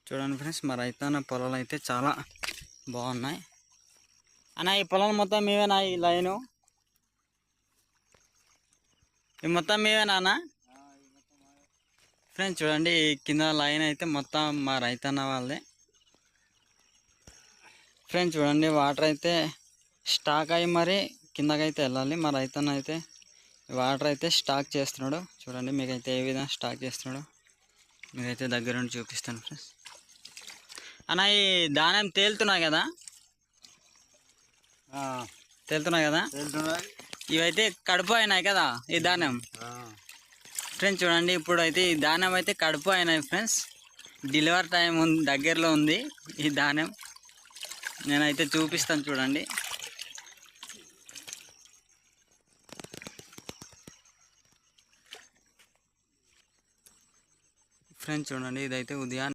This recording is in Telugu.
చూడండి ఫ్రెండ్స్, మా రైతన్న పొలాలు అయితే చాలా బాగున్నాయి అన్న. ఈ పొలం మొత్తం మీవేనా? ఈ లైను ఈ మొత్తం మీవేనా అన్న? ఫ్రెండ్స్ చూడండి, ఈ కింద లైన్ అయితే మొత్తం మా రైతన్న వాళ్ళదే. ఫ్రెండ్స్ చూడండి, వాటర్ అయితే స్టాక్ అయ్యి మరి కిందకైతే వెళ్ళాలి. మా రైతన్న అయితే వాటర్ అయితే స్టాక్ చేస్తున్నాడు. చూడండి మీకైతే ఏ విధంగా స్టాక్ చేస్తున్నాడు మీకైతే దగ్గర నుండి చూపిస్తాను ఫ్రెండ్స్. అన్న ఈ ధాన్యం తేలుతున్నాయి కదా, ఇవైతే కడుపు అయినాయి కదా ఈ ధాన్యం. ఫ్రెండ్స్ చూడండి, ఇప్పుడు అయితే ఈ ధాన్యం అయితే కడుపు అయినాయి ఫ్రెండ్స్. డెలివరీ టైం ఉంది, దగ్గరలో ఉంది ఈ ధాన్యం. నేనైతే చూపిస్తాను చూడండి. ఫ్రెండ్స్ చూడండి, ఇదైతే ఉదయాన్నే